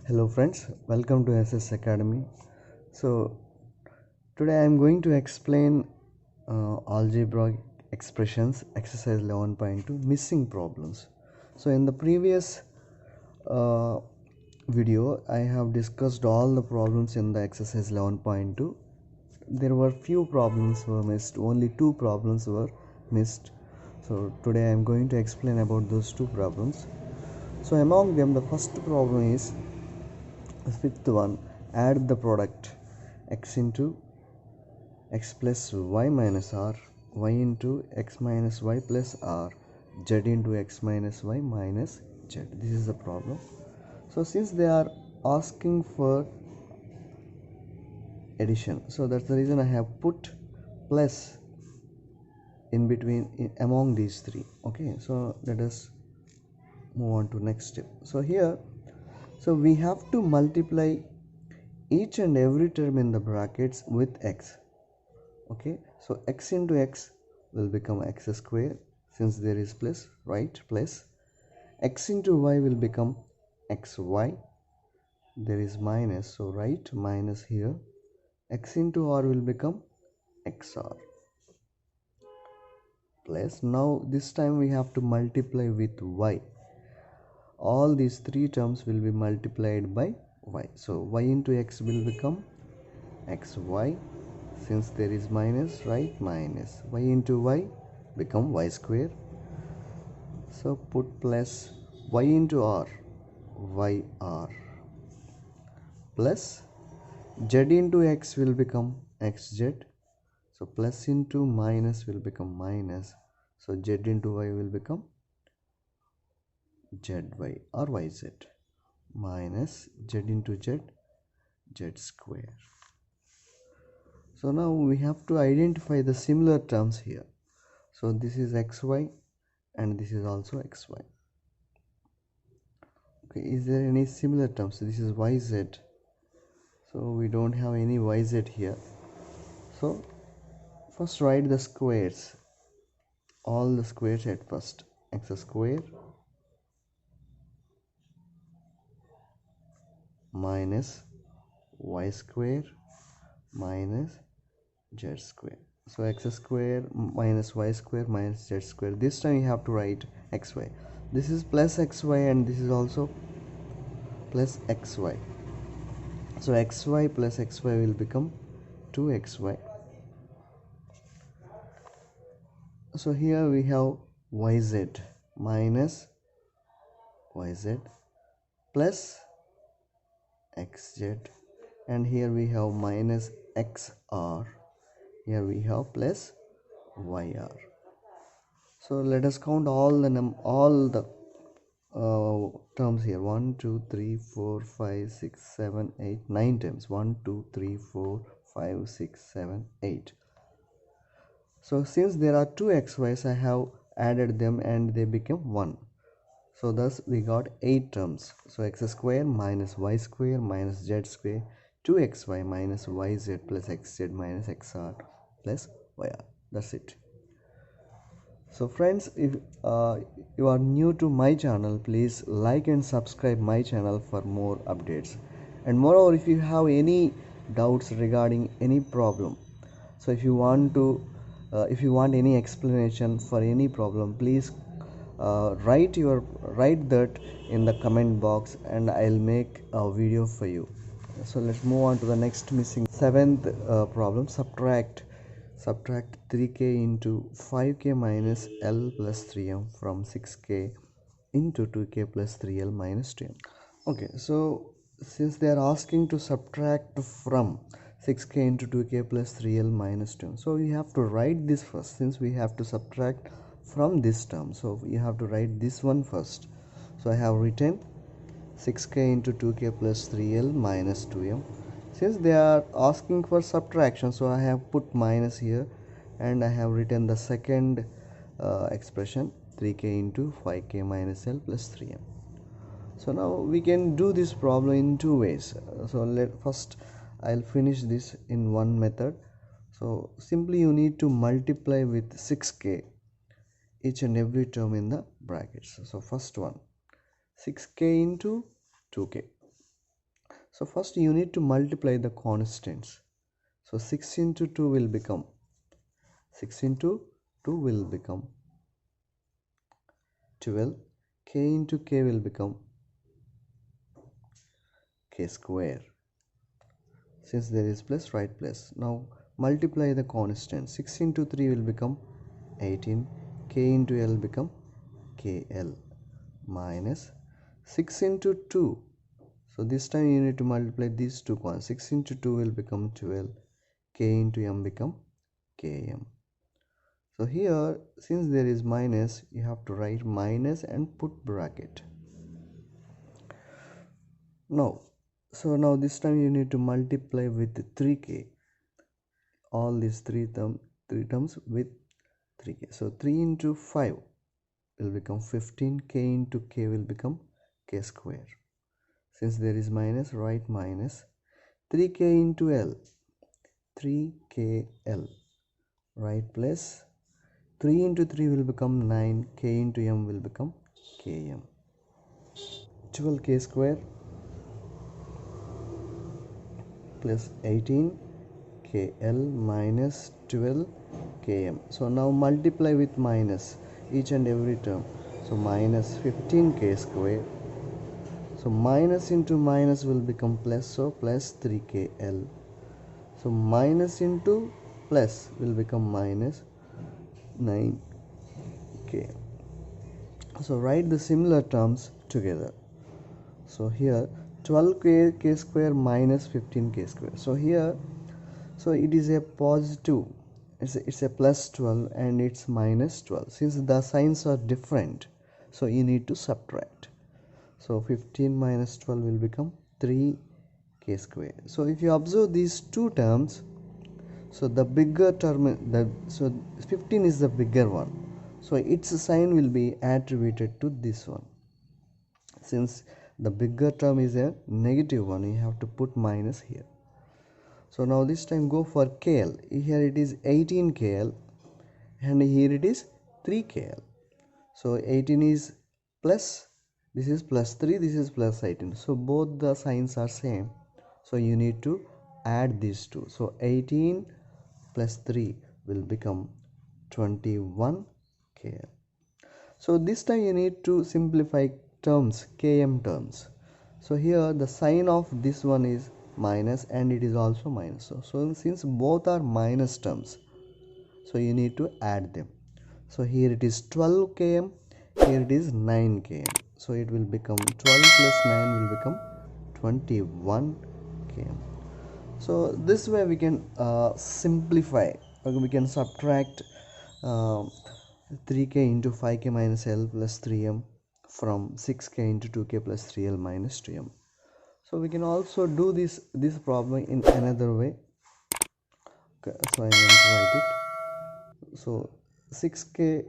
Hello friends, welcome to SS Academy. So today I am going to explain algebraic expressions exercise 11.2 missing problems. So in the previous uh, video I have discussed all the problems in the exercise 11.2. There were few problems were missed, only two problems were missed. So today I am going to explain about those two problems. So among them the first problem is the fifth one. Add the product x into x plus y minus r, y into x minus y plus r, z into x minus y minus z. This is the problem. So since they are asking for addition, so that's the reason I have put plus in between among these three. Okay, so let us move on to next step. So here, so we have to multiply each and every term in the brackets with x. Okay, so x into x will become x square, since there is plus, right? Plus x into y will become xy, there is minus, so right, minus here. X into r will become xr, plus now this time we have to multiply with y. All these three terms will be multiplied by y, so y into x will become xy, since there is minus, right, minus. Y into y become y square, so put plus y into r, yr, plus z into x will become xz, so plus into minus will become minus, so z into y will become zy or yz, minus z into z, z square. So now we have to identify the similar terms here. So this is xy and this is also xy. Okay, is there any similar terms? This is yz, so we don't have any yz here. So first write the squares, all the squares at first. X square minus y square minus z square. So x square minus y square minus z square. This time you have to write xy. This is plus xy and this is also plus xy. So xy plus xy will become 2xy. So here we have yz minus yz plus xz, and here we have minus xr, here we have plus yr. So let us count all the terms here. 1 2 3 4 5 6 7 8 9 terms. 1 2 3 4 5 6 7 8. So since there are two xy's, I have added them and they became 1. So thus we got 8 terms. So x square minus y square minus z square, 2xy minus yz plus xz minus xr plus yr. That's it. So friends, if you are new to my channel, please like and subscribe my channel for more updates. And moreover, if you have any doubts regarding any problem, so if you want to if you want any explanation for any problem, please write that in the comment box and I'll make a video for you. So let's move on to the next missing seventh problem. Subtract 3k into 5k minus l plus 3m from 6k into 2k plus 3l minus 2m. Okay, so since they are asking to subtract from 6k into 2k plus 3l minus 2m, so we have to write this first, since we have to subtract from this term, so you have to write this one first. So I have written 6k into 2k plus 3l minus 2m. Since they are asking for subtraction, so I have put minus here and I have written the second expression, 3k into 5k minus l plus 3m. So now we can do this problem in two ways. So first I'll finish this in one method. So simply you need to multiply with 6k each and every term in the brackets. So first one, 6k into 2k. So first you need to multiply the constants. So 6 into 2 will become 6 into 2 will become 12. K into k will become k square. Since there is plus, write plus. Now multiply the constant. 6 into 3 will become 18. K into L become KL minus 6 into 2. So this time you need to multiply these two constants. 6 into 2 will become 12. K into M become KM. So here, since there is minus, you have to write minus and put bracket. Now, so now this time you need to multiply with 3k. All these three terms with 3k. So 3 into 5 will become 15. K into k will become k square. Since there is minus, write minus 3k into L. 3kl. Write plus 3 into 3 will become 9. K into M will become km. 12k square plus 18 kl minus 12 km. So now multiply with minus each and every term. So minus 15k square. So minus into minus will become plus. So plus 3kl. So minus into plus will become minus 9k. So write the similar terms together. So here 12k square minus 15k square. So here, so it is a positive, it's a plus 12 and it's minus 12. Since the signs are different, so you need to subtract. So 15 minus 12 will become 3k square. So if you observe these two terms, so the bigger term, so 15 is the bigger one, so its sign will be attributed to this one. Since the bigger term is a negative one, you have to put minus here. So now this time go for KL. Here it is 18 KL and here it is 3 KL. So 18 is plus, this is plus 3, this is plus 18. So both the signs are same. So you need to add these two. So 18 plus 3 will become 21 KL. So this time you need to simplify terms, km terms. So here the sign of this one is minus and it is also minus. So since both are minus terms, so you need to add them. So here it is 12 km, here it is 9 km. So it will become 12 plus 9 will become 21 km. So this way we can simplify, we can subtract 3k into 5k minus L plus 3m from 6k into 2k plus 3l minus 2m. So we can also do this problem in another way. Okay, so I'm going to write it. So 6k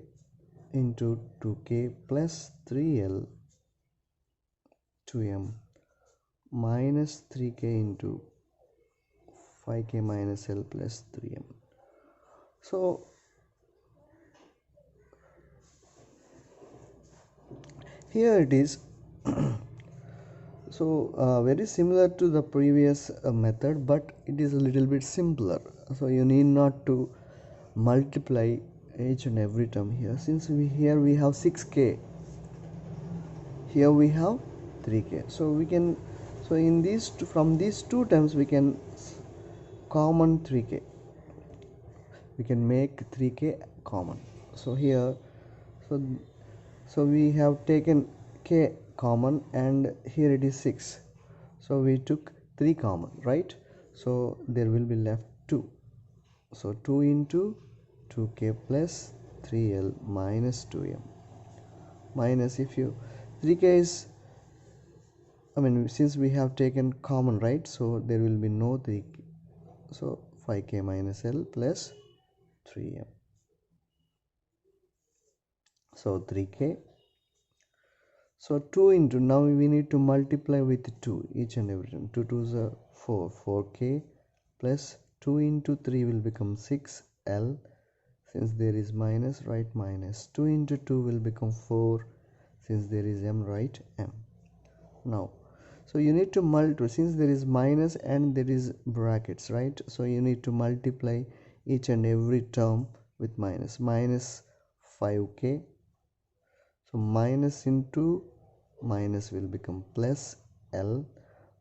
into 2k plus 3l 2m minus 3k into 5k minus L plus 3m. So here it is. So very similar to the previous method, but it is a little bit simpler. So you need not to multiply each and every term here. Since here we have 6k, here we have 3k. So we can, so in these two, from these two terms we can common 3k. We can make 3k common. So here, so we have taken k common and here it is 6, so we took 3 common, right? So there will be left 2. So 2 into 2k plus 3l minus 2m minus, if you 3k is, I mean, since we have taken common, right? So there will be no 3k, so 5k minus l plus 3m. So 3k. So 2 into, now we need to multiply with 2 each and every time. 2 2s are 4, 4k plus 2 into 3 will become 6l. Since there is minus, write minus. 2 into 2 will become 4. Since there is m, write m. Now So you need to multiply, since there is minus and there is brackets, right? So you need to multiply each and every term with minus. Minus 5k, so minus into minus will become plus L,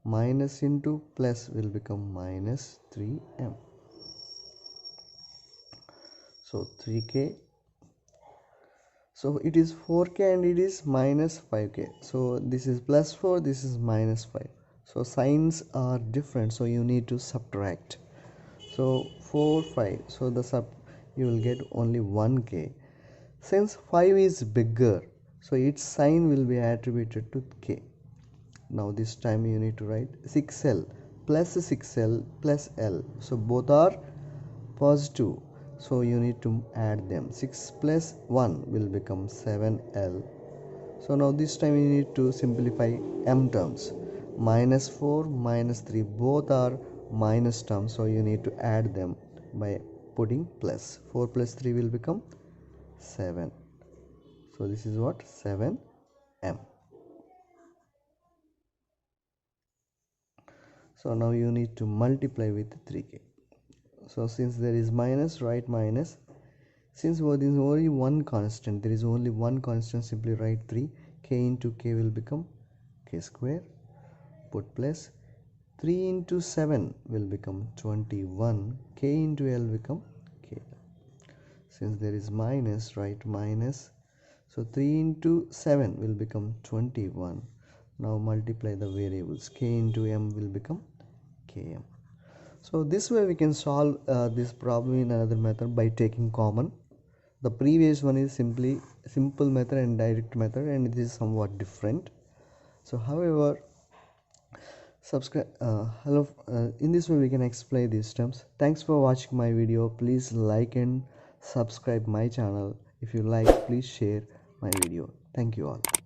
minus into plus will become minus 3m. So 3k, so it is 4k and it is minus 5k. So this is plus 4, this is minus 5. So signs are different, so you need to subtract. So 4 5, so you will get only 1k. Since 5 is bigger, so its sign will be attributed to k. Now this time you need to write 6l plus 6l plus l, so both are positive, so you need to add them. 6 plus 1 will become 7l. So now this time you need to simplify m terms. Minus 4 minus 3 both are minus terms, so you need to add them by putting plus. 4 plus 3 will become 7. So this is what? 7m. So now you need to multiply with 3k. So since there is minus, write minus. Since there is only one constant, simply write 3. K into k will become k square. Put plus. 3 into 7 will become 21. K into L become k. Since there is minus, write minus. So 3 into 7 will become 21. Now multiply the variables. K into m will become km. So this way we can solve this problem in another method by taking common. The previous one is simply simple method and direct method, and it is somewhat different. So however, in this way we can explain these terms. Thanks for watching my video. Please like and subscribe my channel. If you like, please share my video. Thank you all.